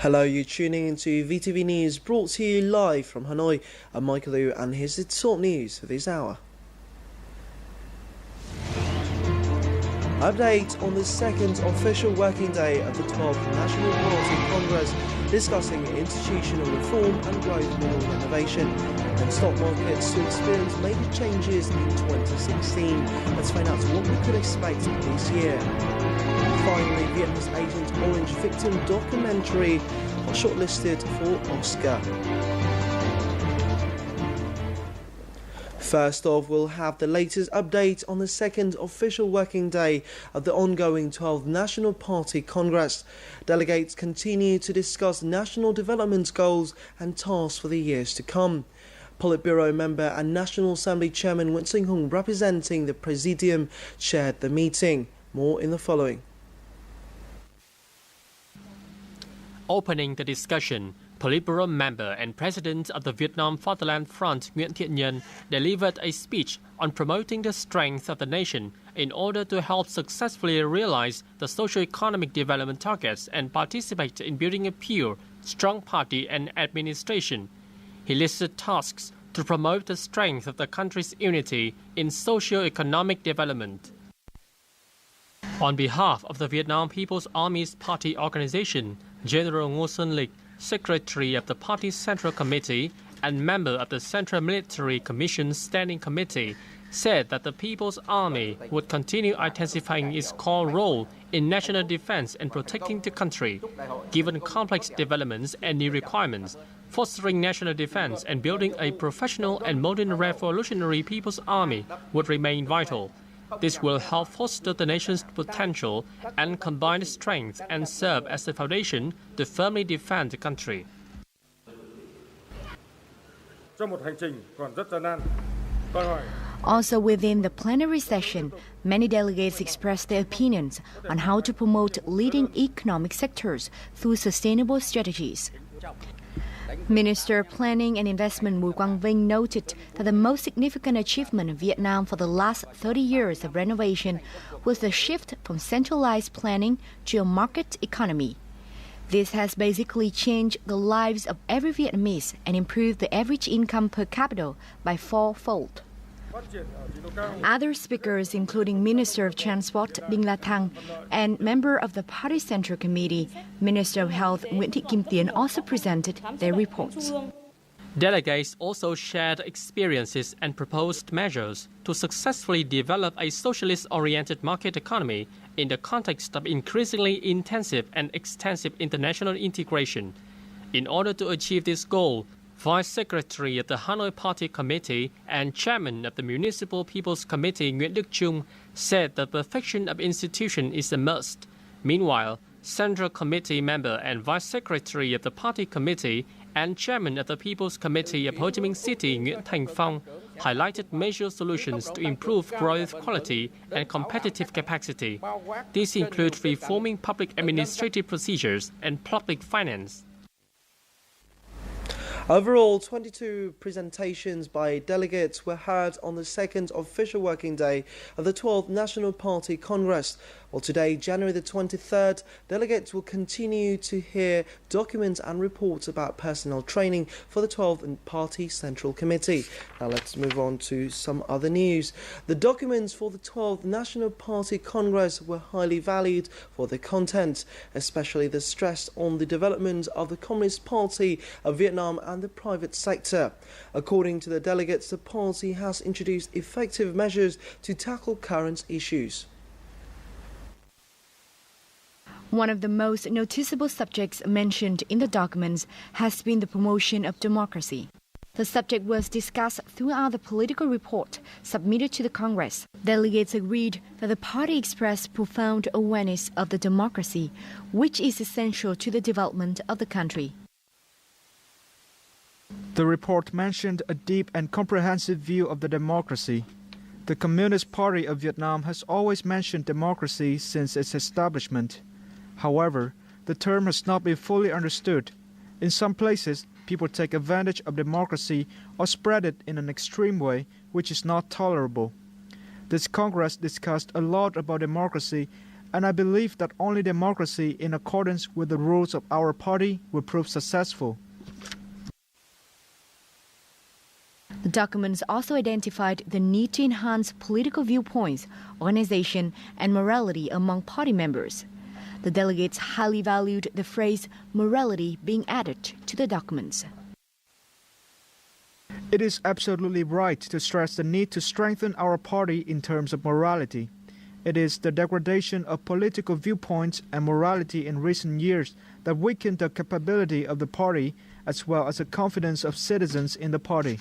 Hello, you're tuning into VTV News, brought to you live from Hanoi. I'm Michael Liu, and here's the top news for this hour. Update on the second official working day of the 12th National Party Congress, discussing institutional reform and growth model renovation, and stock markets to experience major changes in 2016. Let's find out what we could expect this year. Finally, Vietnam's Agent Orange victim documentary was shortlisted for Oscar. First off, we'll have the latest update on the second official working day of the ongoing 12th National Party Congress. Delegates continue to discuss national development goals and tasks for the years to come. Politburo member and National Assembly Chairman Nguyen Sinh Hùng, representing the Presidium, chaired the meeting. More in the following. Opening the discussion, Politburo member and president of the Vietnam Fatherland Front Nguyen Thiện Nhân delivered a speech on promoting the strength of the nation in order to help successfully realize the socio-economic development targets and participate in building a pure, strong party and administration. He listed tasks to promote the strength of the country's unity in socio-economic development. On behalf of the Vietnam People's Army's party organization, General Ngo Xuân Lịch, Secretary of the Party's Central Committee and member of the Central Military Commission's Standing Committee, said that the People's Army would continue intensifying its core role in national defense and protecting the country, given complex developments and new requirements. Fostering national defense and building a professional and modern revolutionary People's Army would remain vital. This will help foster the nation's potential and combined strength and serve as a foundation to firmly defend the country. Also within the plenary session, many delegates expressed their opinions on how to promote leading economic sectors through sustainable strategies. Minister of Planning and Investment Bùi Quang Vinh noted that the most significant achievement of Vietnam for the last 30 years of renovation was the shift from centralized planning to a market economy. This has basically changed the lives of every Vietnamese and improved the average income per capita by fourfold. Other speakers, including Minister of Transport Đinh La Thăng and member of the Party Central Committee, Minister of Health Nguyễn Thị Kim Tiến, also presented their reports. Delegates also shared experiences and proposed measures to successfully develop a socialist-oriented market economy in the context of increasingly intensive and extensive international integration. In order to achieve this goal, Vice Secretary of the Hanoi Party Committee and Chairman of the Municipal People's Committee Nguyễn Đức Trung said the perfection of institution is a must. Meanwhile, Central Committee member and Vice Secretary of the Party Committee and Chairman of the People's Committee of Ho Chi Minh City Nguyễn Thành Phong highlighted major solutions to improve growth quality and competitive capacity. These include reforming public administrative procedures and public finance. Overall, 22 presentations by delegates were heard on the second official working day of the 12th National Party Congress. Well, today, January the 23rd, delegates will continue to hear documents and reports about personnel training for the 12th Party Central Committee. Now let's move on to some other news. The documents for the 12th National Party Congress were highly valued for their content, especially the stress on the development of the Communist Party of Vietnam and the private sector. According to the delegates, the party has introduced effective measures to tackle current issues. One of the most noticeable subjects mentioned in the documents has been the promotion of democracy. The subject was discussed throughout the political report submitted to the Congress. Delegates agreed that the party expressed profound awareness of the democracy, which is essential to the development of the country. The report mentioned a deep and comprehensive view of the democracy. The Communist Party of Vietnam has always mentioned democracy since its establishment. However, the term has not been fully understood. In some places, people take advantage of democracy or spread it in an extreme way, which is not tolerable. This Congress discussed a lot about democracy and I believe that only democracy in accordance with the rules of our party will prove successful. The documents also identified the need to enhance political viewpoints, organization, and morality among party members. The delegates highly valued the phrase morality being added to the documents. It is absolutely right to stress the need to strengthen our party in terms of morality. It is the degradation of political viewpoints and morality in recent years that weakened the capability of the party as well as the confidence of citizens in the party.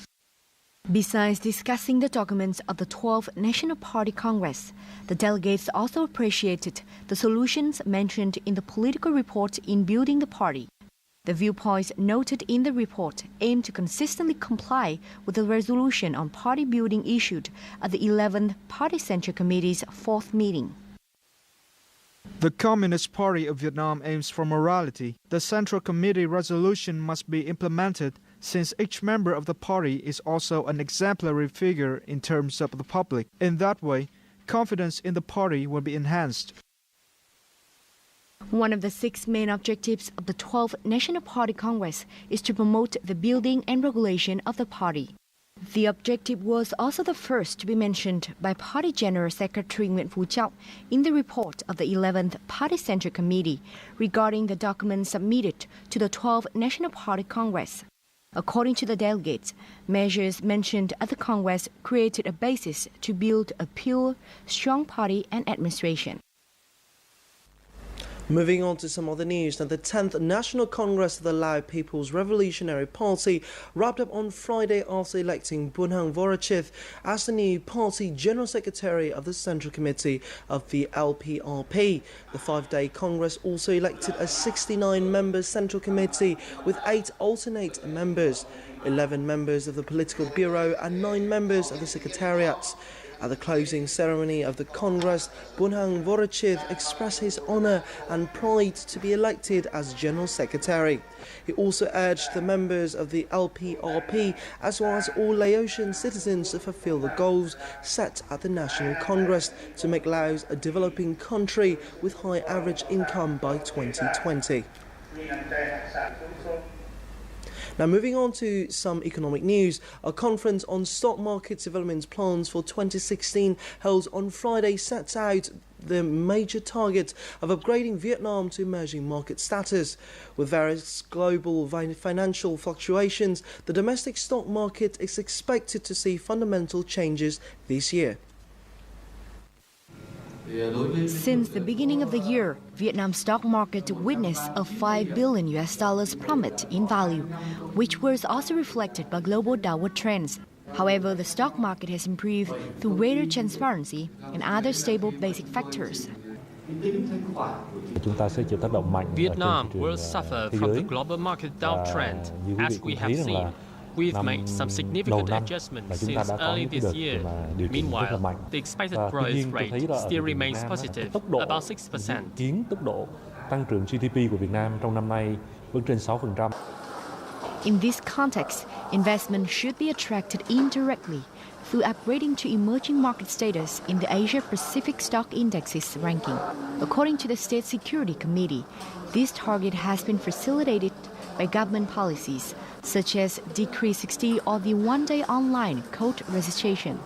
Besides discussing the documents of the 12th National Party Congress, the delegates also appreciated the solutions mentioned in the political report in building the party. The viewpoints noted in the report aim to consistently comply with the resolution on party building issued at the 11th Party Central Committee's 4th meeting. The Communist Party of Vietnam aims for morality. The Central Committee resolution must be implemented since each member of the party is also an exemplary figure in terms of the public. In that way, confidence in the party will be enhanced. One of the 6 main objectives of the 12th National Party Congress is to promote the building and regulation of the party. The objective was also the first to be mentioned by Party General Secretary Nguyễn Phú Trọng in the report of the 11th Party Central Committee regarding the documents submitted to the 12th National Party Congress. According to the delegates, measures mentioned at the Congress created a basis to build a pure, strong party and administration. Moving on to some other news, now the 10th National Congress of the Lao People's Revolutionary Party wrapped up on Friday after electing Bunhang Vorachith as the new party General Secretary of the Central Committee of the LPRP. The 5-day Congress also elected a 69-member Central Committee with 8 alternate members, 11 members of the Political Bureau and 9 members of the Secretariat. At the closing ceremony of the Congress, Bunhang Vorachith expressed his honour and pride to be elected as General Secretary. He also urged the members of the LPRP as well as all Laotian citizens to fulfil the goals set at the National Congress to make Laos a developing country with high average income by 2020. Now moving on to some economic news, a conference on stock market development plans for 2016 held on Friday sets out the major target of upgrading Vietnam to emerging market status. With various global financial fluctuations, the domestic stock market is expected to see fundamental changes this year. Since the beginning of the year, Vietnam's stock market witnessed a $5 billion plummet in value, which was also reflected by global downward trends. However, the stock market has improved through greater transparency and other stable basic factors. Vietnam will suffer from the global market downtrend, as we have seen. We've made some significant adjustments since early this year. Meanwhile, the expected growth rate still remains positive, about 6%. In this context, investment should be attracted indirectly through upgrading to emerging market status in the Asia-Pacific Stock Index's ranking. According to the State Security Committee, this target has been facilitated by government policies such as Decree 60 or the one-day online code registration.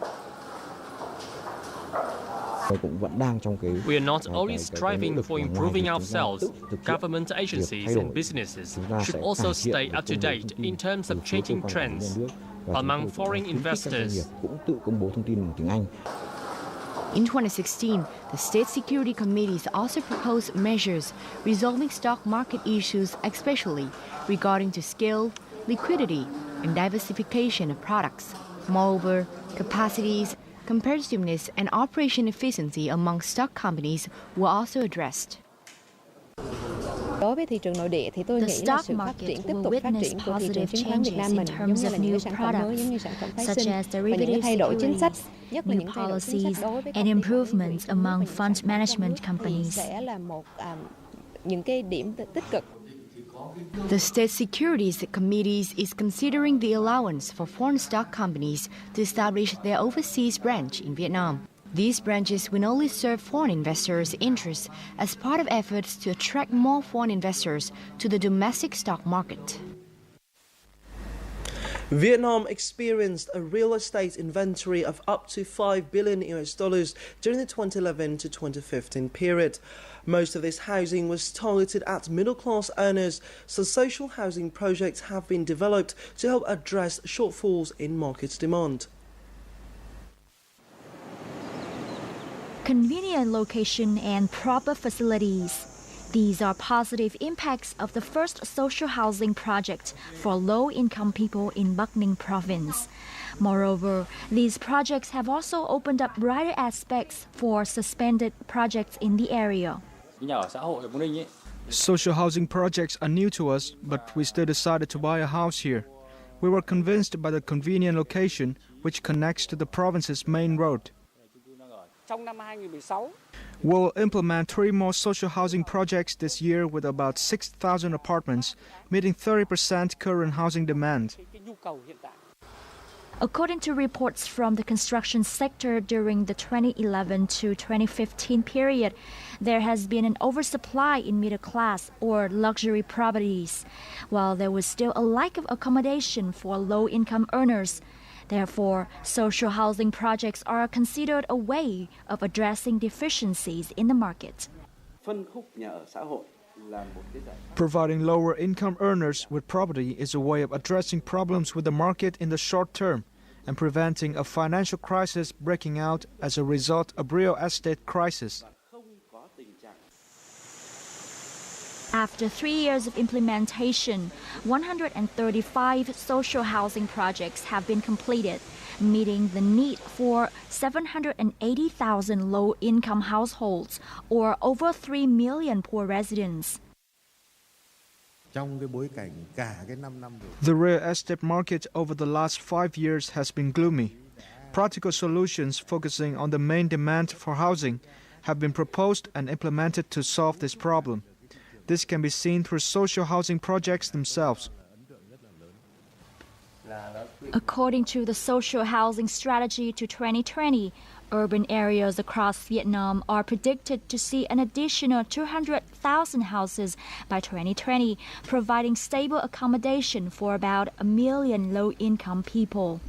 We are not only striving for improving ourselves, government agencies and businesses should also stay up to date in terms of changing trends among foreign investors. In 2016, the State Security Committees also proposed measures resolving stock market issues, especially regarding to scale, liquidity, and diversification of products. Moreover, capacities, competitiveness, and operation efficiency among stock companies were also addressed. The stock market will witness positive changes in terms of new products, such as derivative securities, new policies, and improvements among fund management companies. The State Securities Committee is considering the allowance for foreign stock companies to establish their overseas branch in Vietnam. These branches will only serve foreign investors' interests as part of efforts to attract more foreign investors to the domestic stock market. Vietnam experienced a real estate inventory of up to $5 billion during the 2011 to 2015 period. Most of this housing was targeted at middle-class earners, so social housing projects have been developed to help address shortfalls in market demand. Convenient location and proper facilities. These are positive impacts of the first social housing project for low-income people in Bắc Ninh province. Moreover, these projects have also opened up brighter aspects for suspended projects in the area. Social housing projects are new to us, but we still decided to buy a house here. We were convinced by the convenient location, which connects to the province's main road. We'll implement 3 more social housing projects this year with about 6,000 apartments, meeting 30% current housing demand. According to reports from the construction sector during the 2011 to 2015 period, there has been an oversupply in middle-class or luxury properties, while there was still a lack of accommodation for low-income earners. Therefore, social housing projects are considered a way of addressing deficiencies in the market. Providing lower-income earners with property is a way of addressing problems with the market in the short term and preventing a financial crisis breaking out as a result of real estate crisis. After 3 years of implementation, 135 social housing projects have been completed, meeting the need for 780,000 low-income households or over 3 million poor residents. The real estate market over the last 5 years has been gloomy. Practical solutions focusing on the main demand for housing have been proposed and implemented to solve this problem. This can be seen through social housing projects themselves. According to the Social Housing Strategy to 2020, urban areas across Vietnam are predicted to see an additional 200,000 houses by 2020, providing stable accommodation for about 1 million low-income people.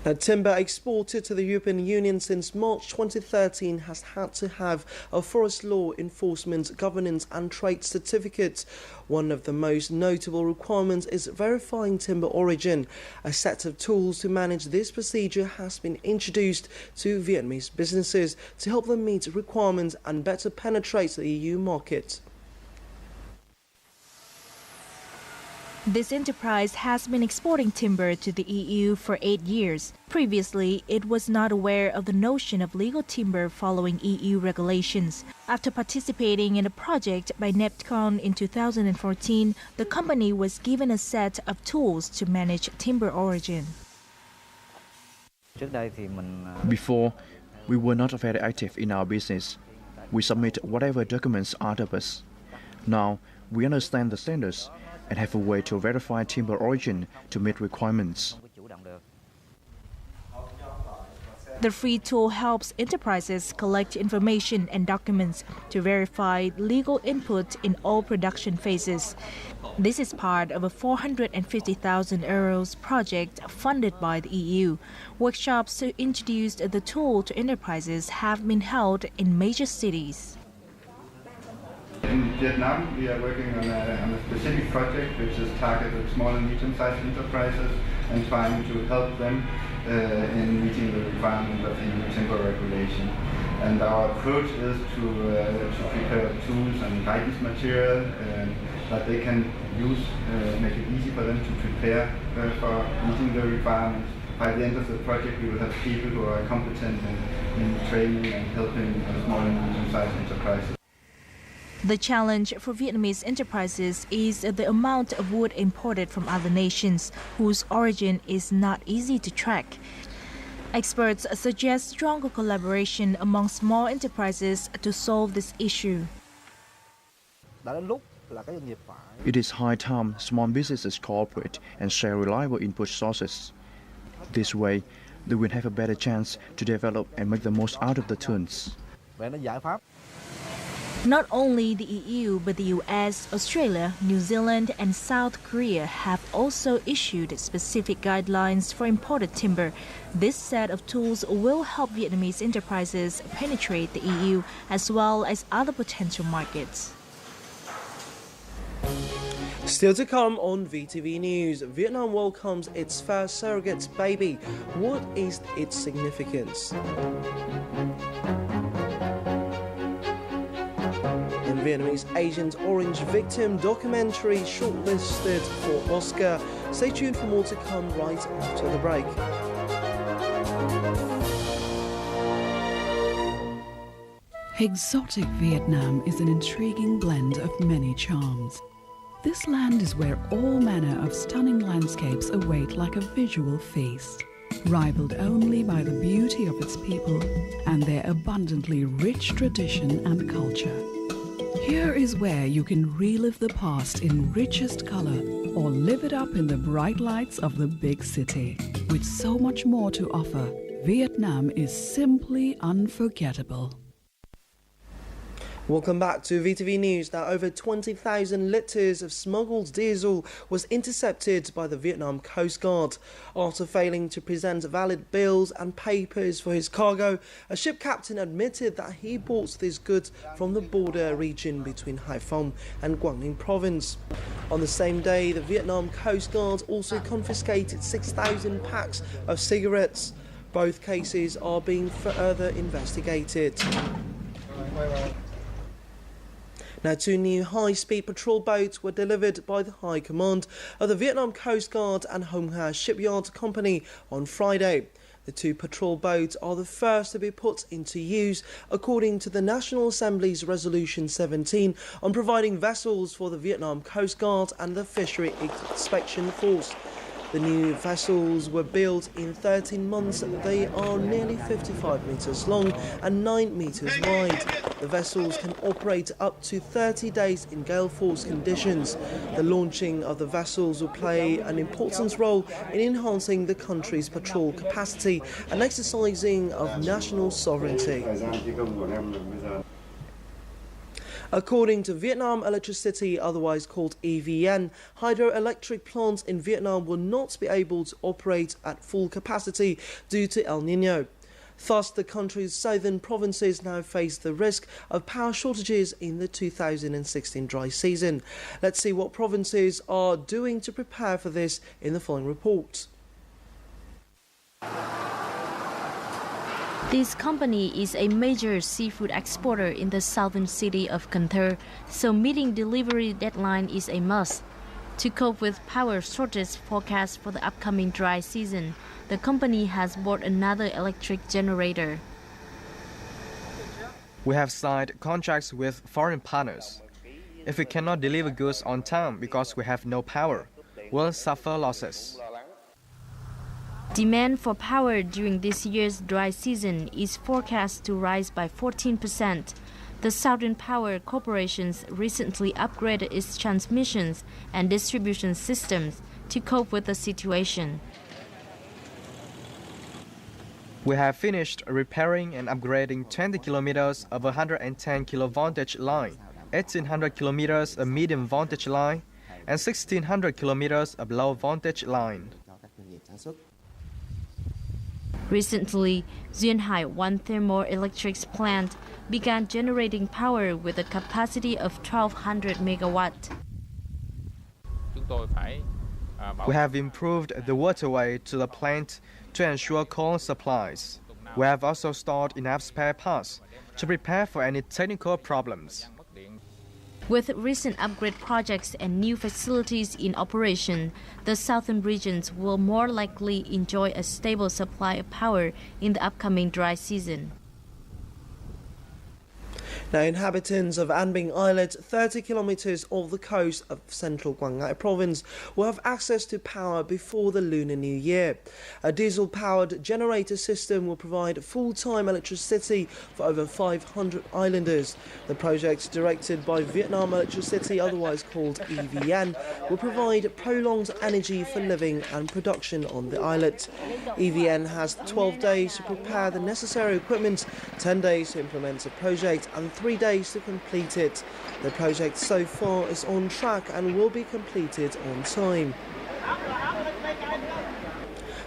Now, timber exported to the European Union since March 2013 has had to have a forest law enforcement, governance and trade certificate. One of the most notable requirements is verifying timber origin. A set of tools to manage this procedure has been introduced to Vietnamese businesses to help them meet requirements and better penetrate the EU market. This enterprise has been exporting timber to the EU for 8 years. Previously, it was not aware of the notion of legal timber following EU regulations. After participating in a project by NEPCON in 2014, the company was given a set of tools to manage timber origin. Before, we were not very active in our business. We submit whatever documents asked of us. Now, we understand the standards and have a way to verify timber origin to meet requirements. The free tool helps enterprises collect information and documents to verify legal input in all production phases. This is part of a 450,000 euros project funded by the EU. Workshops to introduce the tool to enterprises have been held in major cities. In Vietnam, we are working on a specific project which is targeted at small and medium-sized enterprises and trying to help them in meeting the requirements of EU timber regulation. And our approach is to prepare tools and guidance material that they can use, make it easy for them to prepare for meeting the requirements. By the end of the project, we will have people who are competent in training and helping small and medium-sized enterprises. The challenge for Vietnamese enterprises is the amount of wood imported from other nations, whose origin is not easy to track. Experts suggest stronger collaboration among small enterprises to solve this issue. It is high time small businesses cooperate and share reliable input sources. This way, they will have a better chance to develop and make the most out of the tunes. Not only the EU, but the US, Australia, New Zealand, and South Korea have also issued specific guidelines for imported timber. This set of tools will help Vietnamese enterprises penetrate the EU as well as other potential markets. Still to come on VTV News, Vietnam welcomes its first surrogate baby. What is its significance? In Vietnamese Agent Orange Victim documentary shortlisted for Oscar. Stay tuned for more to come right after the break. Exotic Vietnam is an intriguing blend of many charms. This land is where all manner of stunning landscapes await like a visual feast, rivaled only by the beauty of its people and their abundantly rich tradition and culture. Here is where you can relive the past in richest color or live it up in the bright lights of the big city. With so much more to offer, Vietnam is simply unforgettable. Welcome back to VTV News. Now, over 20,000 litres of smuggled diesel was intercepted by the Vietnam Coast Guard. After failing to present valid bills and papers for his cargo, a ship captain admitted that he bought these goods from the border region between Hai Phong and Quang Ninh province. On the same day, the Vietnam Coast Guard also confiscated 6,000 packs of cigarettes. Both cases are being further investigated. Now, 2 new high-speed patrol boats were delivered by the High Command of the Vietnam Coast Guard and Hong Ha Shipyard Company on Friday. The 2 patrol boats are the first to be put into use, according to the National Assembly's Resolution 17 on providing vessels for the Vietnam Coast Guard and the Fishery Inspection Force. The new vessels were built in 13 months. They are nearly 55 metres long and 9 metres wide. The vessels can operate up to 30 days in gale force conditions. The launching of the vessels will play an important role in enhancing the country's patrol capacity and exercising of national sovereignty. According to Vietnam Electricity, otherwise called EVN, hydroelectric plants in Vietnam will not be able to operate at full capacity due to El Niño. Thus, the country's southern provinces now face the risk of power shortages in the 2016 dry season. Let's see what provinces are doing to prepare for this in the following report. This company is a major seafood exporter in the southern city of Cần Thơ, so meeting delivery deadline is a must. To cope with power shortage forecast for the upcoming dry season, the company has bought another electric generator. We have signed contracts with foreign partners. If we cannot deliver goods on time because we have no power, we'll suffer losses. Demand for power during this year's dry season is forecast to rise by 14%. The Southern Power Corporation recently upgraded its transmissions and distribution systems to cope with the situation. We have finished repairing and upgrading 20 kilometers of 110 kilovoltage line, 1,800 kilometers of medium voltage line, and 1,600 kilometers of low voltage line. Recently, Duyên Hải, one thermoelectric plant, began generating power with a capacity of 1,200 megawatts. We have improved the waterway to the plant to ensure coal supplies. We have also stored enough spare parts to prepare for any technical problems. With recent upgrade projects and new facilities in operation, the southern regions will more likely enjoy a stable supply of power in the upcoming dry season. Now, inhabitants of An Binh Islet, 30 kilometres off the coast of central Ngay province, will have access to power before the Lunar New Year. A diesel-powered generator system will provide full-time electricity for over 500 islanders. The project, directed by Vietnam Electricity, otherwise called EVN, will provide prolonged energy for living and production on the islet. EVN has 12 days to prepare the necessary equipment, 10 days to implement the project, and 3 days to complete it. The project so far is on track and will be completed on time.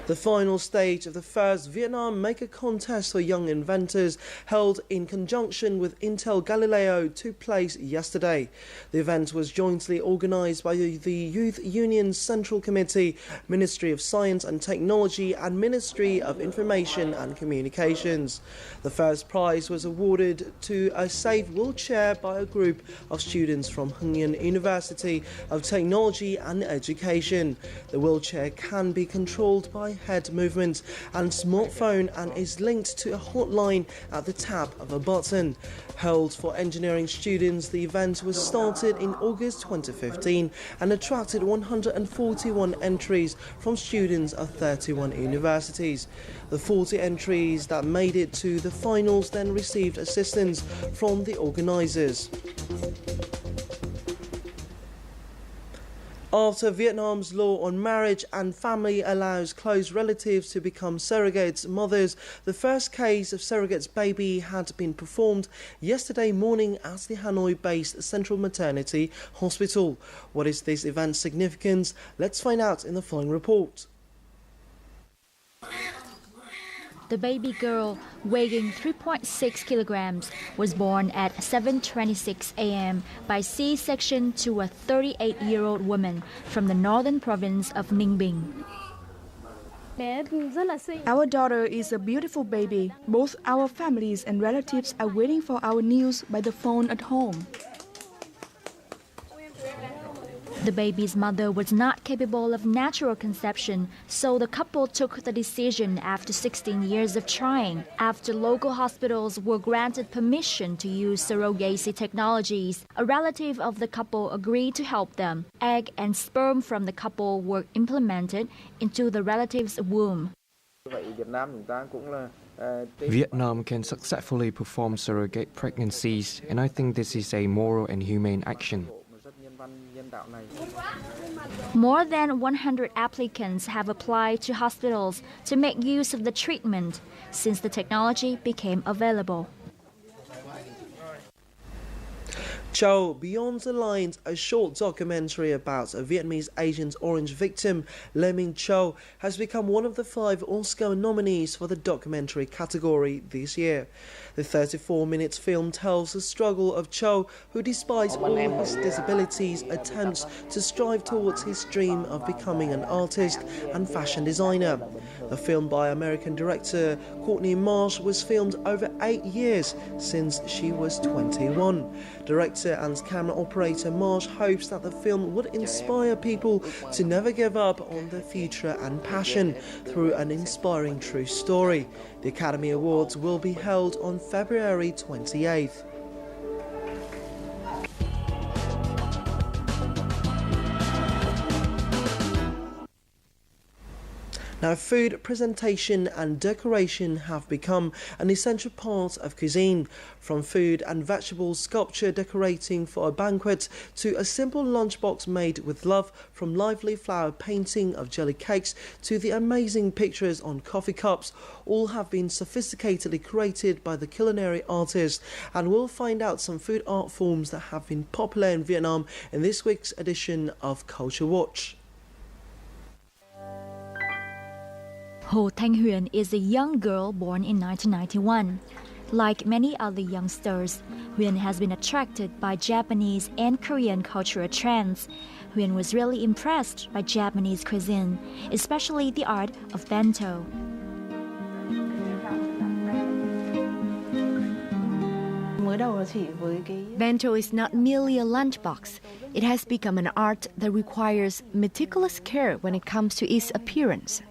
The final stage of the first Vietnam Maker Contest for Young Inventors, held in conjunction with Intel Galileo, took place yesterday. The event was jointly organised by the Youth Union's Central Committee, Ministry of Science and Technology and Ministry of Information and Communications. The first prize was awarded to a safe wheelchair by a group of students from Hưng Yên University of Technology and Education. The wheelchair can be controlled by head movement and smartphone and is linked to a hotline at the tap of a button. Held for engineering students, the event was started in August 2015 and attracted 141 entries from students of 31 universities. The 40 entries that made it to the finals then received assistance from the organisers. After Vietnam's law on marriage and family allows close relatives to become surrogates mothers, the first case of surrogates baby had been performed yesterday morning at the Hanoi-based Central Maternity Hospital. What is this event's significance? Let's find out in the following report. The baby girl, weighing 3.6 kilograms, was born at 7:26 a.m. by C-section to a 38-year-old woman from the northern province of Ninh Bình. Our daughter is a beautiful baby. Both our families and relatives are waiting for our news by the phone at home. The baby's mother was not capable of natural conception, so the couple took the decision after 16 years of trying. After local hospitals were granted permission to use surrogacy technologies, a relative of the couple agreed to help them. Egg and sperm from the couple were implemented into the relative's womb. Vietnam can successfully perform surrogate pregnancies, and I think this is a moral and humane action. More than 100 applicants have applied to hospitals to make use of the treatment since the technology became available. Châu, Beyond the Lines, a short documentary about a Vietnamese Agent Orange victim, Lê Minh Châu, has become one of the 5 Oscar nominees for the documentary category this year. The 34-minute film tells the struggle of Châu, who despite all his disabilities attempts to strive towards his dream of becoming an artist and fashion designer. The film by American director Courtney Marsh was filmed over 8 years since she was 21. Director and camera operator Marsh hopes that the film would inspire people to never give up on their future and passion through an inspiring true story. The Academy Awards will be held on February 28th. Now, food presentation and decoration have become an essential part of cuisine. From food and vegetable sculpture decorating for a banquet to a simple lunchbox made with love, from lively flower painting of jelly cakes to the amazing pictures on coffee cups, all have been sophisticatedly created by the culinary artist. And we'll find out some food art forms that have been popular in Vietnam in this week's edition of Culture Watch. Hồ Thanh Huyền is a young girl born in 1991. Like many other youngsters, Huyền has been attracted by Japanese and Korean cultural trends. Huyền was really impressed by Japanese cuisine, especially the art of bento. Bento is not merely a lunchbox. It has become an art that requires meticulous care when it comes to its appearance.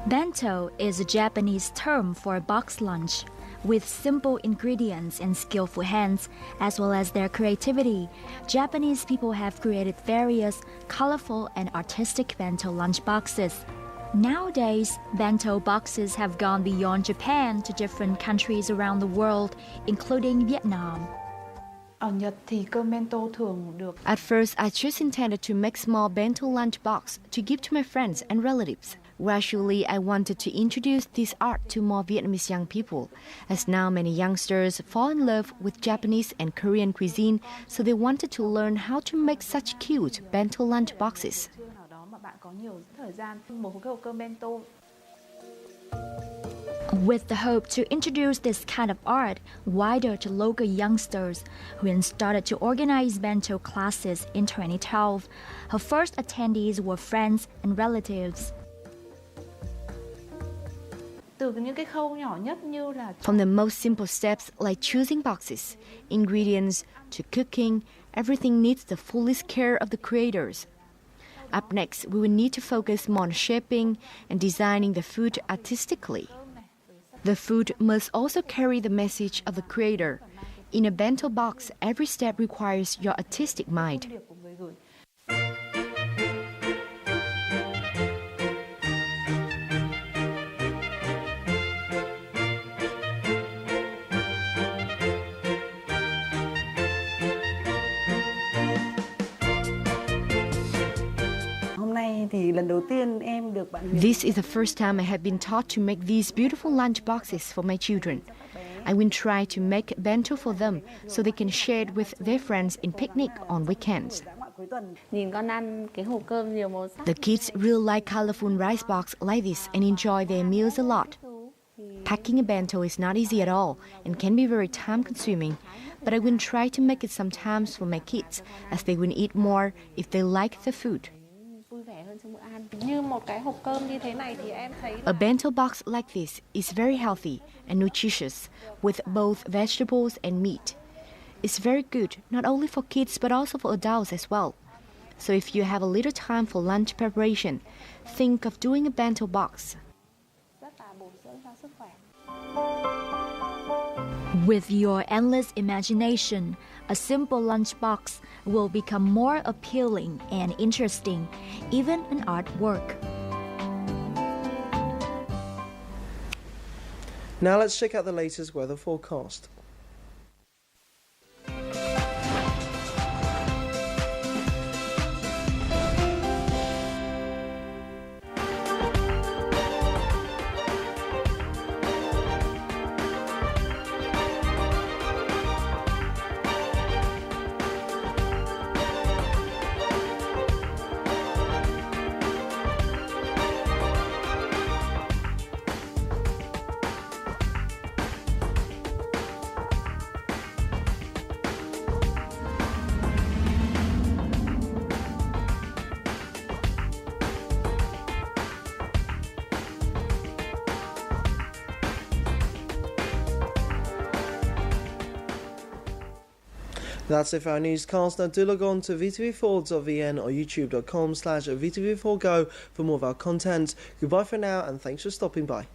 Bento is a Japanese term for a box lunch. With simple ingredients and skillful hands, as well as their creativity, Japanese people have created various colorful and artistic bento lunchboxes. Nowadays, bento boxes have gone beyond Japan to different countries around the world, including Vietnam. At first, I just intended to make small bento lunchbox to give to my friends and relatives. Gradually, I wanted to introduce this art to more Vietnamese young people, as now many youngsters fall in love with Japanese and Korean cuisine, so they wanted to learn how to make such cute bento lunchboxes. With the hope to introduce this kind of art wider to local youngsters, Huyền started to organize bento classes in 2012. Her first attendees were friends and relatives. From the most simple steps like choosing boxes, ingredients, to cooking, everything needs the fullest care of the creators. Up next, we will need to focus more on shaping and designing the food artistically. The food must also carry the message of the creator. In a bento box, every step requires your artistic mind. This is the first time I have been taught to make these beautiful lunch boxes for my children. I will try to make bento for them so they can share it with their friends in picnic on weekends. The kids really like colorful rice box like this and enjoy their meals a lot. Packing a bento is not easy at all and can be very time-consuming, but I will try to make it sometimes for my kids, as they will eat more if they like the food. A bento box like this is very healthy and nutritious, with both vegetables and meat. It's very good not only for kids but also for adults as well. So if you have a little time for lunch preparation, think of doing a bento box. With your endless imagination, a simple lunchbox will become more appealing and interesting, even an artwork. Now let's check out the latest weather forecast. That's it for our newscast. Now do log on to vtv4.vn or youtube.com/vtv4go for more of our content. Goodbye for now and thanks for stopping by.